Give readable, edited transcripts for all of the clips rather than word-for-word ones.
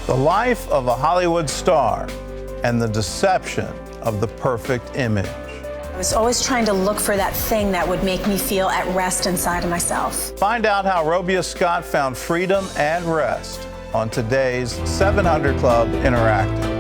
The life of a Hollywood star and the deception of the perfect image. I was always trying to look for that thing that would make me feel at rest inside of myself. Find out how Robia Scott found freedom and rest on today's 700 Club Interactive.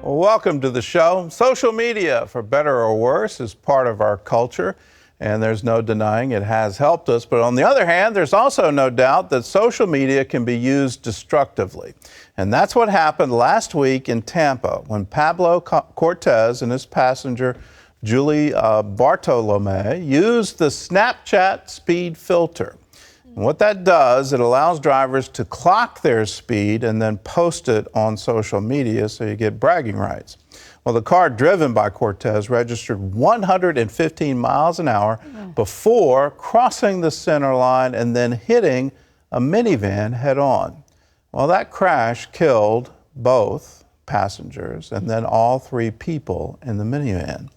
Welcome to the show. Social media, for better or worse, is part of our culture, and there's no denying it has helped us. But on the other hand, there's also no doubt that social media can be used destructively. And that's what happened last week in Tampa when Pablo Cortez and his passenger, Julie Bartolome, used the Snapchat speed filter. And what that does, it allows drivers to clock their speed and then post it on social media so you get bragging rights. Well, the car driven by Cortez registered 115 miles an hour before crossing the center line and then hitting a minivan head on. Well, that crash killed both passengers and then all three people in the minivan.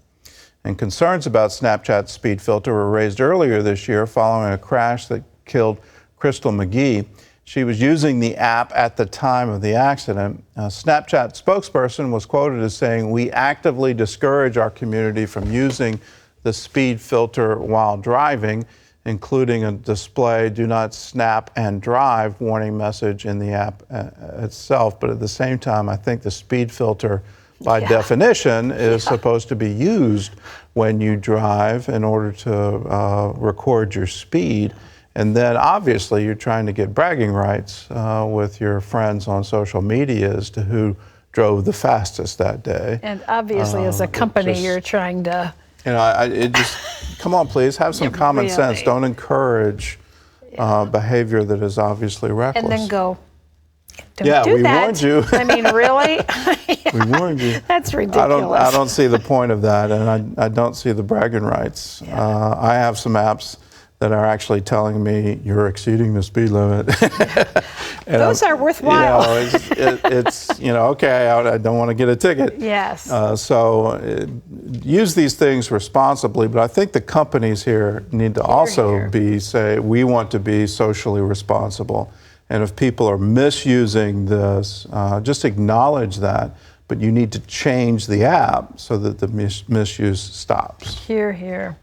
And concerns about Snapchat's speed filter were raised earlier this year following a crash that killed Crystal McGee. She was using the app at the time of the accident. A Snapchat spokesperson was quoted as saying, "We actively discourage our community from using the speed filter while driving, including a display, do not snap and drive warning message in the app itself." But at the same time, I think the speed filter by definition is supposed to be used when you drive in order to record your speed. And then obviously you're trying to get bragging rights with your friends on social media as to who drove the fastest that day. And obviously as a company you're trying to... You know, it just, come on please, have some common sense. Don't encourage behavior that is obviously reckless. And then go, don't do that. Warned you. I mean, really? We warned you. That's ridiculous. I don't see the point of that, and I don't see the bragging rights. I have some apps that are actually telling me you're exceeding the speed limit. Those are worthwhile. It's okay, I don't want to get a ticket. Yes. So use these things responsibly, but I think the companies here need to also say, we want to be socially responsible. And if people are misusing this, just acknowledge that, but you need to change the app so that the misuse stops. Hear, hear.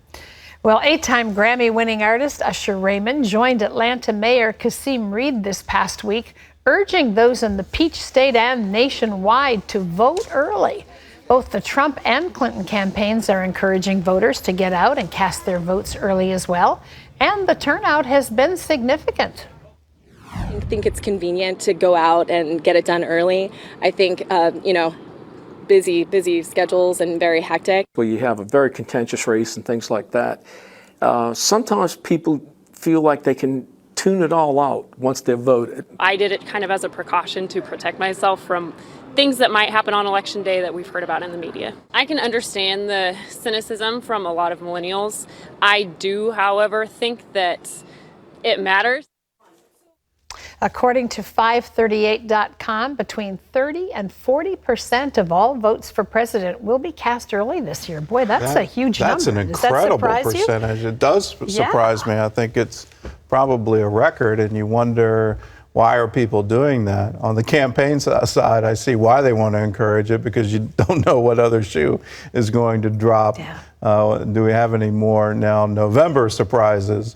Well, 8-time Grammy-winning artist Usher Raymond joined Atlanta Mayor Kasim Reed this past week, urging those in the Peach State and nationwide to vote early. Both the Trump and Clinton campaigns are encouraging voters to get out and cast their votes early as well, and the turnout has been significant. I think it's convenient to go out and get it done early. I think, busy schedules and very hectic. Well, you have a very contentious race and things like that. Sometimes people feel like they can tune it all out once they've voted. I did it kind of as a precaution to protect myself from things that might happen on election day that we've heard about in the media. I can understand the cynicism from a lot of millennials. I do, however, think that it matters. According to 538.com, between 30 and 40% of all votes for president will be cast early this year. Boy, that's a huge number. That's an incredible percentage. It does surprise me. I think it's probably a record, and you wonder, why are people doing that? On the campaign side, I see why they want to encourage it, because you don't know what other shoe is going to drop. Do we have any more now November surprises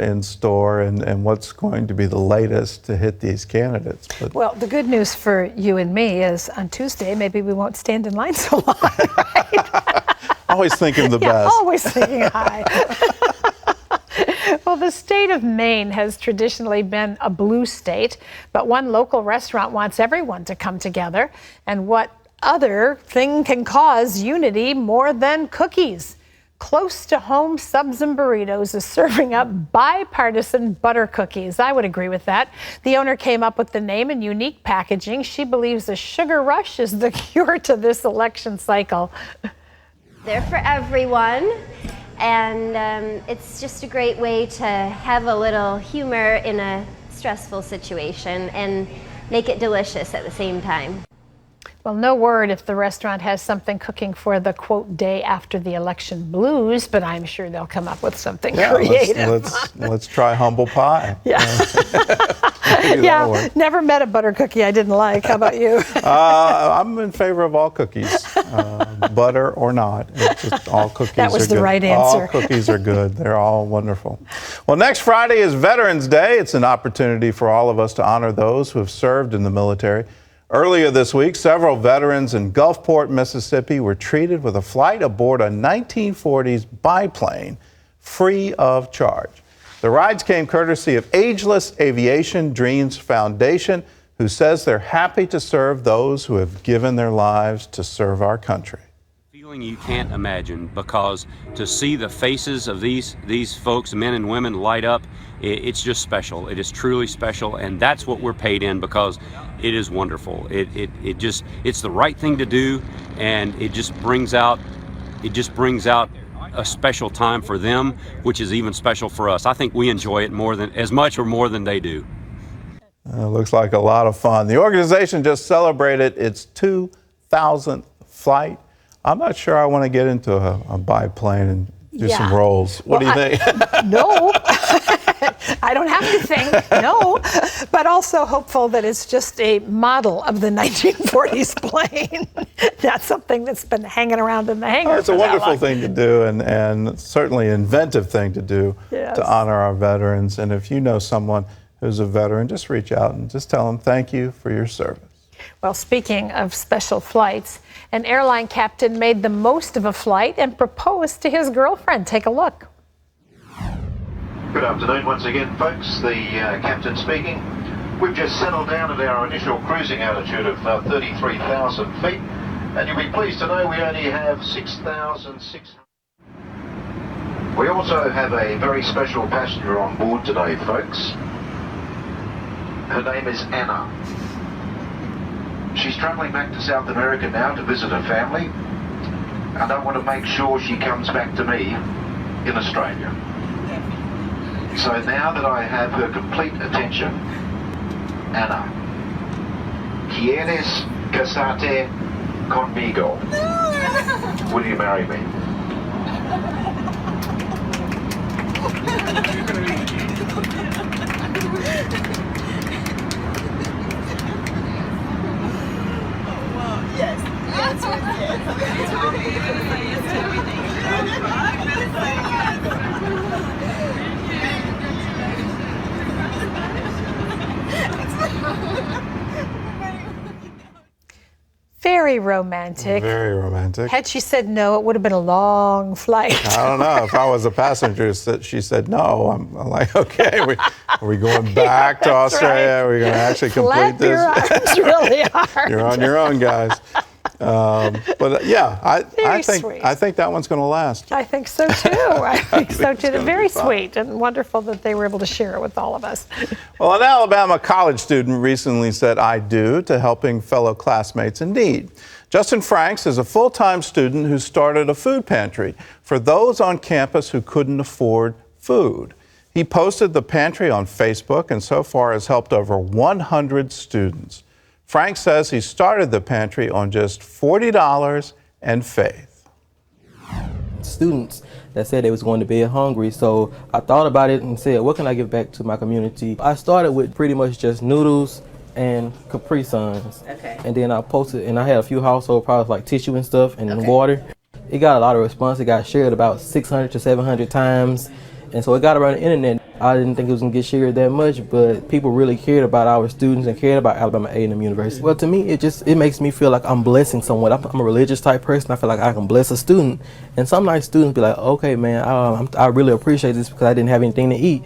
in store, and what's going to be the latest to hit these candidates? But well, the good news for you and me is on Tuesday, maybe we won't stand in line so long, right? Always thinking the best. Always thinking high. Well, the state of Maine has traditionally been a blue state, but one local restaurant wants everyone to come together. And what other thing can cause unity more than cookies? Close to Home Subs and Burritos is serving up bipartisan butter cookies. I would agree with that. The owner came up with the name and unique packaging. She believes the sugar rush is the cure to this election cycle. They're for everyone, and it's just a great way to have a little humor in a stressful situation and make it delicious at the same time. Well, no word if the restaurant has something cooking for the, quote, day after the election blues, but I'm sure they'll come up with something creative. Let's try humble pie. Yeah. Yeah, never met a butter cookie I didn't like. How about you? I'm in favor of all cookies, butter or not. It's just all cookies that was are the good. right answer. All cookies are good. They're all wonderful. Well, next Friday is Veterans Day. It's an opportunity for all of us to honor those who have served in the military. Earlier this week, several veterans in Gulfport, Mississippi were treated with a flight aboard a 1940s biplane free of charge. The rides came courtesy of Ageless Aviation Dreams Foundation, who says they're happy to serve those who have given their lives to serve our country. Feeling you can't imagine, because to see the faces of these folks, men and women, light up, it's just special. It is truly special, and that's what we're paid in, because it is wonderful. It's the right thing to do, and it just brings out a special time for them, which is even special for us. I think we enjoy it as much or more than they do. Looks like a lot of fun. The organization just celebrated its 2,000th flight. I'm not sure I want to get into a biplane and do some rolls. What do you think? No. I don't have to think, no, but also hopeful that it's just a model of the 1940s plane. That's something that's been hanging around in the hangar. It's a wonderful thing to do, and certainly an inventive thing to do to honor our veterans. And if you know someone who's a veteran, just reach out and just tell them thank you for your service. Well, speaking of special flights, an airline captain made the most of a flight and proposed to his girlfriend. Take a look. Good afternoon once again, folks. The captain speaking. We've just settled down at our initial cruising altitude of 33,000 feet, and you'll be pleased to know we only have 6,600. We also have a very special passenger on board today, folks. Her name is Anna. She's travelling back to South America now to visit her family, and I want to make sure she comes back to me in Australia. So now that I have her complete attention, Anna, ¿quieres casarte conmigo? Will you marry me? Very romantic. Very romantic. Had she said no, it would have been a long flight. I don't know. If I was a passenger, she said no. I'm like, okay, are we going back to Australia? Right. Are we going to actually complete Flap your arms really hard. You're on your own, guys. But yeah, I think that one's going to last. I think so too. I think so too. They're very fun. sweet and wonderful that they were able to share it with all of us. Well, an Alabama college student recently said "I do" to helping fellow classmates in need. Justin Franks is a full-time student who started a food pantry for those on campus who couldn't afford food. He posted the pantry on Facebook and so far has helped over 100 students. Frank says he started the pantry on just $40 and faith. Students that said they was going to bed hungry, so I thought about it and said, what can I give back to my community? I started with pretty much just noodles and Capri Suns. Okay. And then I posted, and I had a few household products like tissue and stuff and water. It got a lot of response. It got shared about 600 to 700 times. And so it got around the internet. I didn't think it was going to get shared that much, but people really cared about our students and cared about Alabama A&M University. Well, to me, it makes me feel like I'm blessing someone. I'm a religious type person. I feel like I can bless a student. And some nice students be like, okay, man, I really appreciate this because I didn't have anything to eat.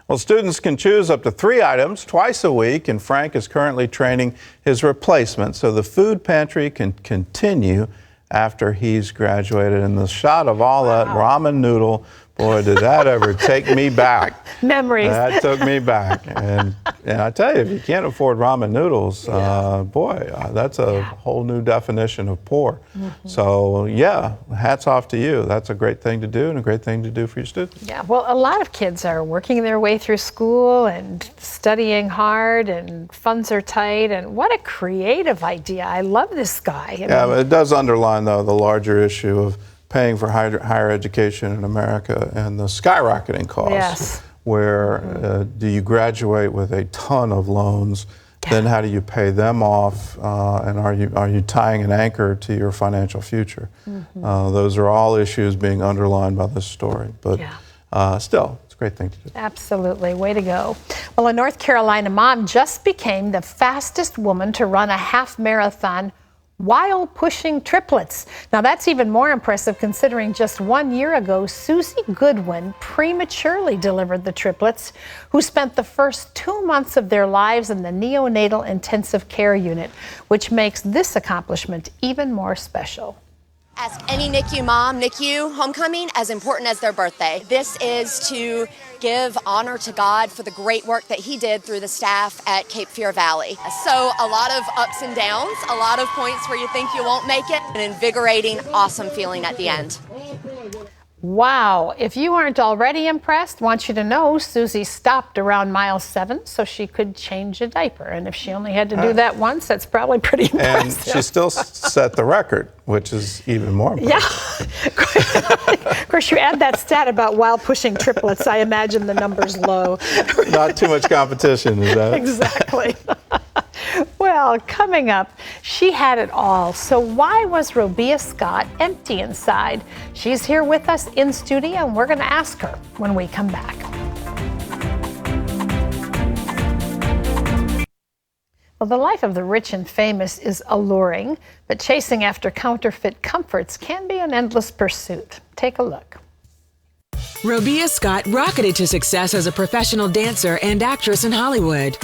Well, students can choose up to 3 items twice a week, and Frank is currently training his replacement so the food pantry can continue after he's graduated. And the shot of all that ramen noodle, boy, did that ever take me back. Memories. That took me back. And And I tell you, if you can't afford ramen noodles, that's a whole new definition of poor. So yeah, hats off to you. That's a great thing to do and a great thing to do for your students. Yeah, well, a lot of kids are working their way through school and studying hard, and funds are tight, and what a creative idea. I love this guy. But it does underline, though, the larger issue of paying for higher education in America and the skyrocketing costs. Yes. Where do you graduate with a ton of loans? Then how do you pay them off? And are you tying an anchor to your financial future? Those are all issues being underlined by this story. But still, it's a great thing to do. Absolutely. Way to go. Well, a North Carolina mom just became the fastest woman to run a half marathon while pushing triplets. Now that's even more impressive considering just 1 year ago, Susie Goodwin prematurely delivered the triplets, who spent the first 2 months of their lives in the neonatal intensive care unit, which makes this accomplishment even more special. Ask any NICU mom, NICU homecoming, as important as their birthday. This is to give honor to God for the great work that he did through the staff at Cape Fear Valley. So a lot of ups and downs, a lot of points where you think you won't make it, an invigorating, awesome feeling at the end. Wow, if you aren't already impressed, I want you to know Susie stopped around mile 7 so she could change a diaper. And if she only had to do that once, that's probably pretty impressive. And she still set the record, which is even more impressive. Yeah. Of course, you add that stat about while pushing triplets, I imagine the number's low. Not too much competition, is that? Exactly. Well, coming up, she had it all. So why was Robia Scott empty inside? She's here with us in studio, and we're going to ask her when we come back. Well, the life of the rich and famous is alluring, but chasing after counterfeit comforts can be an endless pursuit. Take a look. Robia Scott rocketed to success as a professional dancer and actress in Hollywood.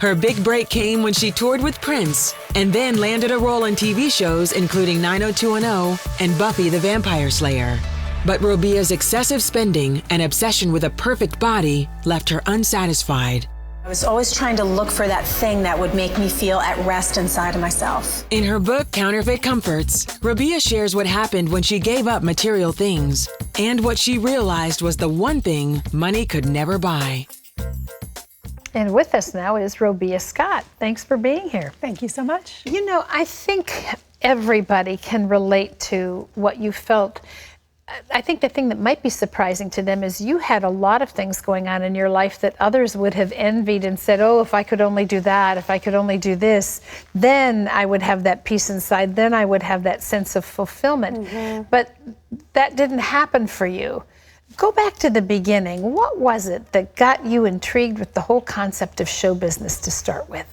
Her big break came when she toured with Prince and then landed a role in TV shows including 90210 and Buffy the Vampire Slayer. But Robia's excessive spending and obsession with a perfect body left her unsatisfied. I was always trying to look for that thing that would make me feel at rest inside of myself. In her book, Counterfeit Comforts, Robia shares what happened when she gave up material things and what she realized was the one thing money could never buy. And with us now is Robia Scott. Thanks for being here. Thank you so much. You know, I think everybody can relate to what you felt. I think the thing that might be surprising to them is you had a lot of things going on in your life that others would have envied and said, oh, if I could only do that, if I could only do this, then I would have that peace inside, then I would have that sense of fulfillment. But that didn't happen for you. Go back to the beginning. What was it that got you intrigued with the whole concept of show business to start with?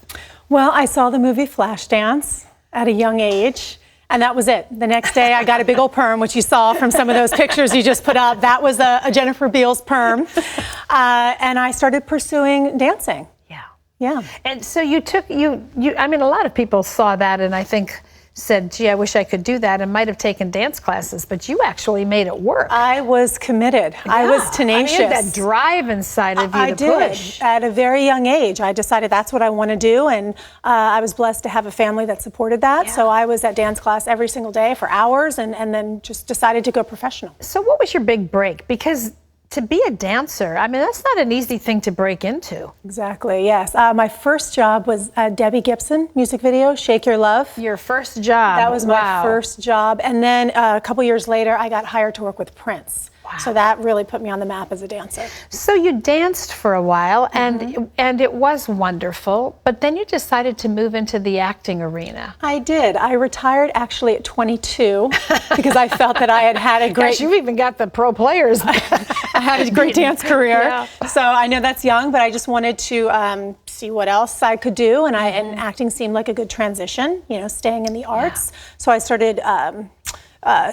Well, I saw the movie Flashdance at a young age, and that was it. The next day, I got a big old perm, which you saw from some of those pictures you just put up. That was a Jennifer Beals perm, and I started pursuing dancing. Yeah. And so you took, I mean, a lot of people saw that and I think said, gee, I wish I could do that, and might have taken dance classes, but you actually made it work. I was committed. Yeah. I was tenacious. I mean, that drive inside of you to push. At a very young age. I decided that's what I want to do, and I was blessed to have a family that supported that. Yeah. So I was at dance class every single day for hours, and then just decided to go professional. So what was your big break? Because to be a dancer, I mean, that's not an easy thing to break into. Exactly, yes. My first job was Debbie Gibson music video, Shake Your Love. Your first job? That was my first job. And then a couple years later, I got hired to work with Prince. Wow. So that really put me on the map as a dancer. So you danced for a while, and it was wonderful, but then you decided to move into the acting arena. I did. I retired actually at 22 because I felt that I had had a great... Gosh, you've even got the pro players. I had a great dance career. Yeah. So I know that's young, but I just wanted to see what else I could do, and and acting seemed like a good transition, you know, staying in the arts. Yeah. So I started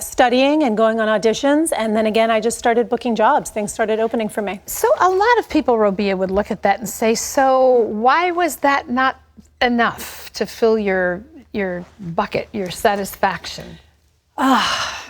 studying and going on auditions, and then again I just started booking jobs. Things started opening for me. So a lot of people, Robia, would look at that and say, so why was that not enough to fill your bucket, your satisfaction?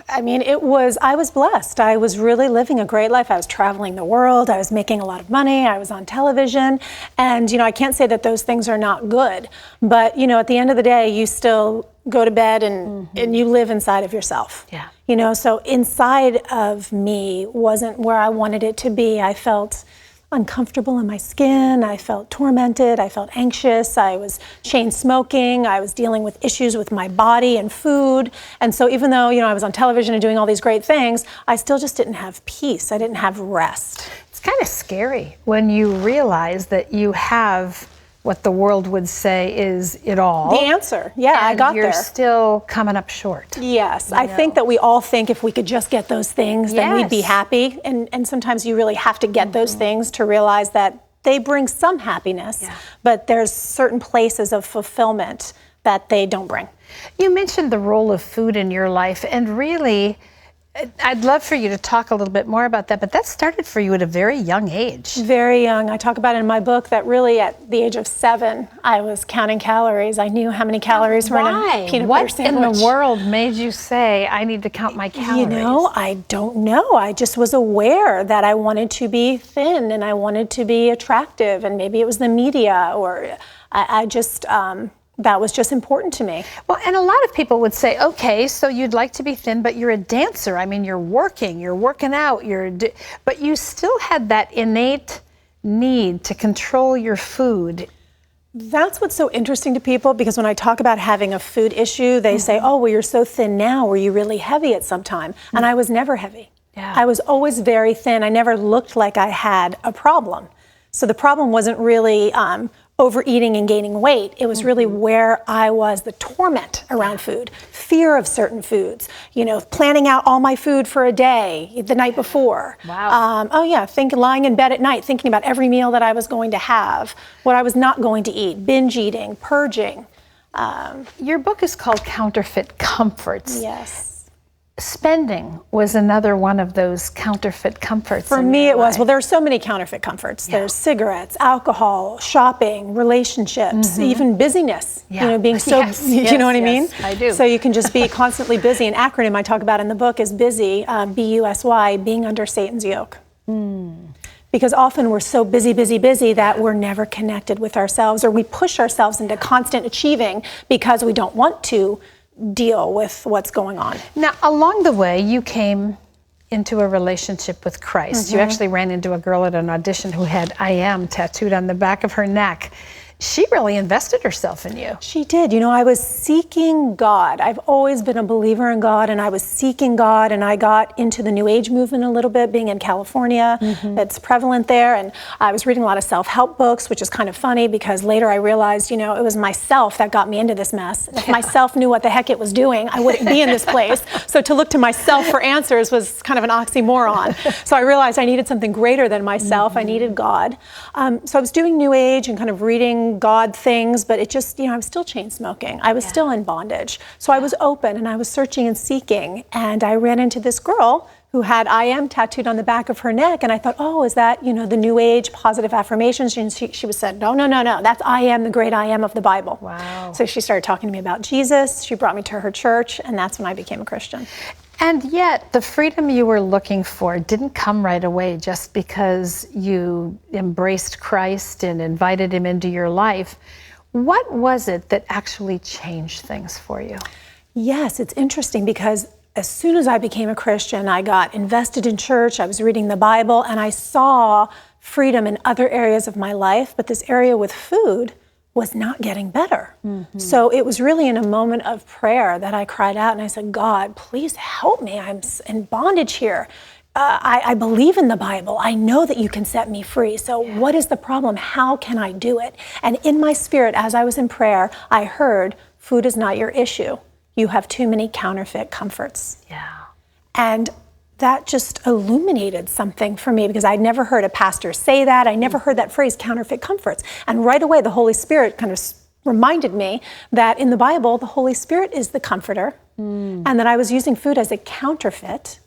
I mean, I was blessed. I was really living a great life. I was traveling the world. I was making a lot of money. I was on television. And, I can't say that those things are not good. But, at the end of the day, you still go to bed and you live inside of yourself. Yeah. So inside of me wasn't where I wanted it to be. I felt uncomfortable in my skin. I felt tormented. I felt anxious. I was chain smoking. I was dealing with issues with my body and food. And so even though, I was on television and doing all these great things, I still just didn't have peace. I didn't have rest. It's kind of scary when you realize that you have what the world would say is it all. The answer. Yeah, I got there. You're still coming up short. Yes, I think that we all think if we could just get those things, then we'd be happy. And sometimes you really have to get those things to realize that they bring some happiness, but there's certain places of fulfillment that they don't bring. You mentioned the role of food in your life, and really, I'd love for you to talk a little bit more about that, but that started for you at a very young age. Very young. I talk about it in my book that really at the age of 7, I was counting calories. I knew how many calories were in a peanut butter sandwich. What in the world made you say, I need to count my calories? I don't know. I just was aware that I wanted to be thin and I wanted to be attractive, and maybe it was the media, or I just... that was just important to me. Well, and a lot of people would say, okay, so you'd like to be thin, but you're a dancer. I mean, you're working out, but you still had that innate need to control your food. That's what's so interesting to people, because when I talk about having a food issue, they say, oh, well, you're so thin now. Were you really heavy at some time? And I was never heavy. Yeah. I was always very thin. I never looked like I had a problem. So the problem wasn't really overeating and gaining weight. It was really where I was, the torment around food, fear of certain foods, planning out all my food for a day the night before. Wow. Lying in bed at night, thinking about every meal that I was going to have, what I was not going to eat, binge eating, purging. Your book is called Counterfeit Comforts. Yes. Spending was another one of those counterfeit comforts. For me, it was. Well, there are so many counterfeit comforts. Yeah. There's cigarettes, alcohol, shopping, relationships, even busyness. Being so, you know what I mean? I do. So you can just be constantly busy. An acronym I talk about in the book is BUSY, B-U-S-Y, being under Satan's yoke. Because often we're so busy that we're never connected with ourselves, or we push ourselves into constant achieving because we don't want to deal with what's going on. Now, along the way, you came into a relationship with Christ. You actually ran into a girl at an audition who had I am tattooed on the back of her neck. She really invested herself in you. She did. I was seeking God. I've always been a believer in God, and I was seeking God, and I got into the New Age movement a little bit, being in California. That's prevalent there, and I was reading a lot of self-help books, which is kind of funny because later I realized, it was myself that got me into this mess. If myself knew what the heck it was doing, I wouldn't be in this place. So to look to myself for answers was kind of an oxymoron. So I realized I needed something greater than myself. I needed God. So I was doing New Age and kind of reading God things, but it just, I was still chain smoking. I was still in bondage. So I was open and I was searching and seeking, and I ran into this girl who had I am tattooed on the back of her neck, and I thought, oh, is that, the New Age positive affirmations? And she said, no, that's I am, the great I am of the Bible. Wow. So she started talking to me about Jesus. She brought me to her church, and that's when I became a Christian. And yet, the freedom you were looking for didn't come right away just because you embraced Christ and invited him into your life. What was it that actually changed things for you? Yes, it's interesting because as soon as I became a Christian, I got invested in church, I was reading the Bible, and I saw freedom in other areas of my life, but this area with food was not getting better. So it was really in a moment of prayer that I cried out and I said, God, please help me. I'm in bondage here. I believe in the Bible. I know that you can set me free. So what is the problem? How can I do it? And in my spirit, as I was in prayer, I heard, food is not your issue. You have too many counterfeit comforts. Yeah. And that just illuminated something for me, because I'd never heard a pastor say that. I never heard that phrase, counterfeit comforts. And right away, the Holy Spirit kind of reminded me that in the Bible, the Holy Spirit is the comforter, and that I was using food as a counterfeit.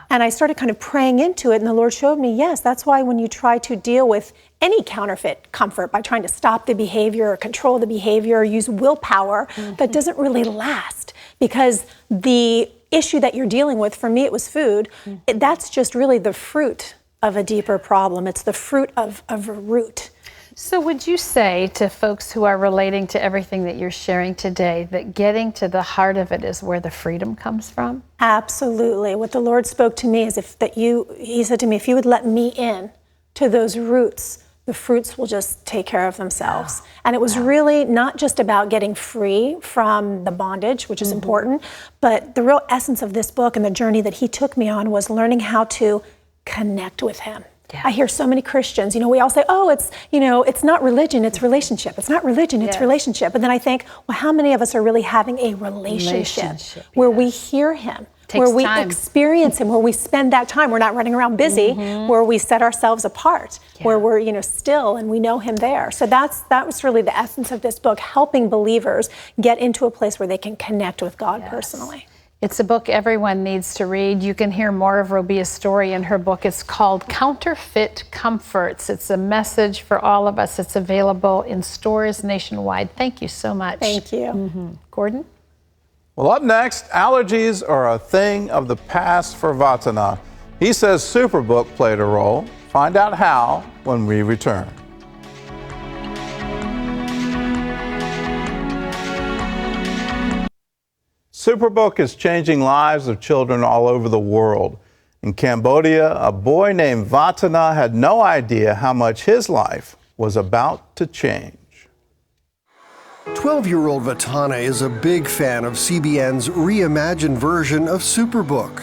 And I started kind of praying into it, and the Lord showed me, yes, that's why when you try to deal with any counterfeit comfort by trying to stop the behavior or control the behavior or use willpower, that doesn't really last, because the issue that you're dealing with. For me, it was food. That's just really the fruit of a deeper problem. It's the fruit of a root. So would you say to folks who are relating to everything that you're sharing today that getting to the heart of it is where the freedom comes from? Absolutely. What the Lord spoke to me is He said to me, if you would let me in to those roots, the fruits will just take care of themselves. Wow. And it was really not just about getting free from the bondage, which is important, but the real essence of this book and the journey that He took me on was learning how to connect with Him. Yeah. I hear so many Christians, we all say, oh, it's not religion, it's relationship. It's not religion, it's relationship. But then I think, well, how many of us are really having a relationship where we hear Him, where we experience Him, where we spend that time, we're not running around busy, where we set ourselves apart, where we're, still and we know Him there. So that was really the essence of this book, helping believers get into a place where they can connect with God personally. It's a book everyone needs to read. You can hear more of Robia's story in her book. It's called Counterfeit Comforts. It's a message for all of us. It's available in stores nationwide. Thank you so much. Thank you. Gordon? Well, up next, allergies are a thing of the past for Vatana. He says Superbook played a role. Find out how when we return. Superbook is changing lives of children all over the world. In Cambodia, a boy named Vatana had no idea how much his life was about to change. 12-year-old Vatana is a big fan of CBN's reimagined version of Superbook.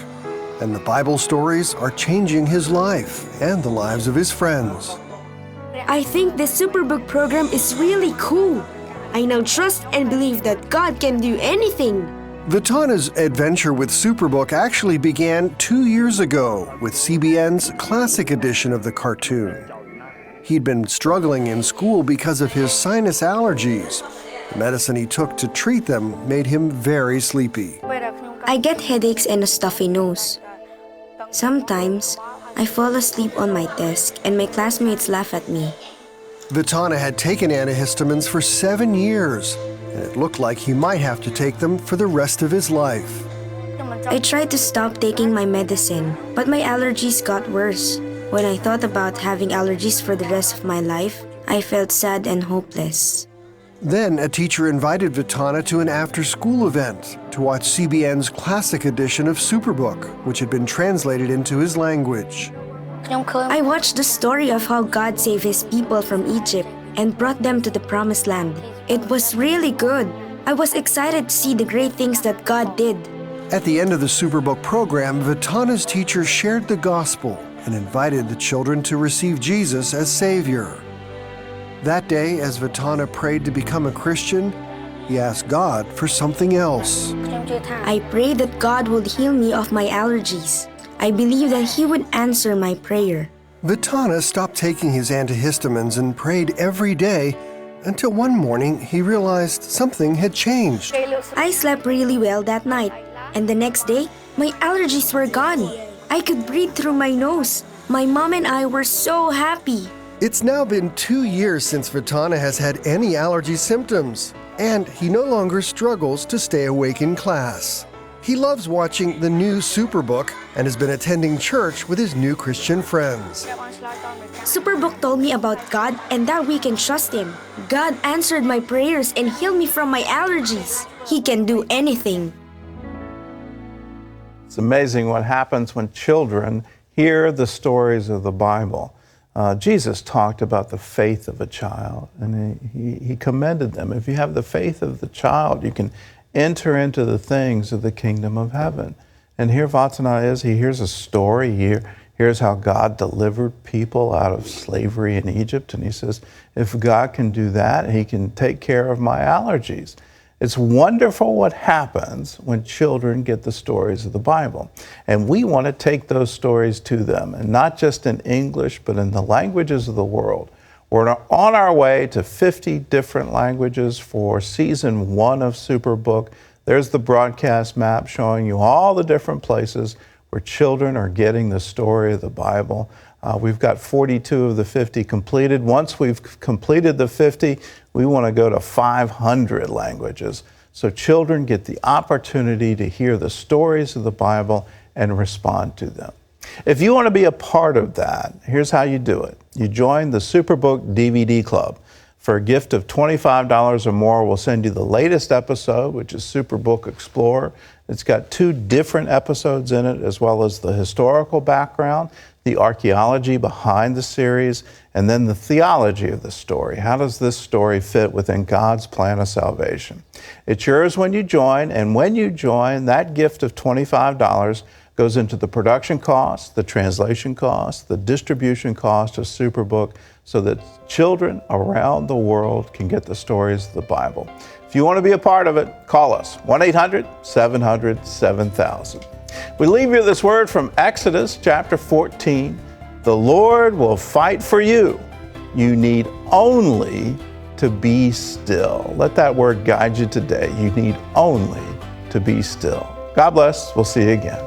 And the Bible stories are changing his life and the lives of his friends. I think the Superbook program is really cool. I now trust and believe that God can do anything. Vatana's adventure with Superbook actually began 2 years ago with CBN's classic edition of the cartoon. He'd been struggling in school because of his sinus allergies. The medicine he took to treat them made him very sleepy. I get headaches and a stuffy nose. Sometimes, I fall asleep on my desk and my classmates laugh at me. Vatana had taken antihistamines for 7 years, and it looked like he might have to take them for the rest of his life. I tried to stop taking my medicine, but my allergies got worse. When I thought about having allergies for the rest of my life, I felt sad and hopeless. Then a teacher invited Vatana to an after-school event to watch CBN's classic edition of Superbook, which had been translated into his language. I watched the story of how God saved His people from Egypt and brought them to the Promised Land. It was really good. I was excited to see the great things that God did. At the end of the Superbook program, Vatana's teacher shared the gospel and invited the children to receive Jesus as Savior. That day, as Vatana prayed to become a Christian, he asked God for something else. I prayed that God would heal me of my allergies. I believed that He would answer my prayer. Vatana stopped taking his antihistamines and prayed every day until one morning he realized something had changed. I slept really well that night, and the next day, my allergies were gone. I could breathe through my nose. My mom and I were so happy. It's now been 2 years since Vatana has had any allergy symptoms, and he no longer struggles to stay awake in class. He loves watching the new Superbook and has been attending church with his new Christian friends. Superbook told me about God and that we can trust Him. God answered my prayers and healed me from my allergies. He can do anything. It's amazing what happens when children hear the stories of the Bible. Jesus talked about the faith of a child, and he commended them. If you have the faith of the child, you can enter into the things of the kingdom of heaven. And here Vatana is, he hears a story, here's how God delivered people out of slavery in Egypt, and he says, if God can do that, He can take care of my allergies. It's wonderful what happens when children get the stories of the Bible. And we want to take those stories to them, and not just in English, but in the languages of the world. We're on our way to 50 different languages for season 1 of Superbook. There's the broadcast map showing you all the different places where children are getting the story of the Bible. We've got 42 of the 50 completed. Once we've completed the 50, we want to go to 500 languages. so children get the opportunity to hear the stories of the Bible and respond to them. If you want to be a part of that, here's how you do it. You join the Superbook DVD Club. For a gift of $25 or more, we'll send you the latest episode, which is Superbook Explorer. It's got 2 different episodes in it, as well as the historical background, the archaeology behind the series, and then the theology of the story. How does this story fit within God's plan of salvation? It's yours when you join, and when you join, that gift of $25 goes into the production costs, the translation costs, the distribution cost of Superbook, so that children around the world can get the stories of the Bible. If you want to be a part of it, call us, 1-800-700-7000. We leave you this word from Exodus chapter 14. The Lord will fight for you. You need only to be still. Let that word guide you today. You need only to be still. God bless. We'll see you again.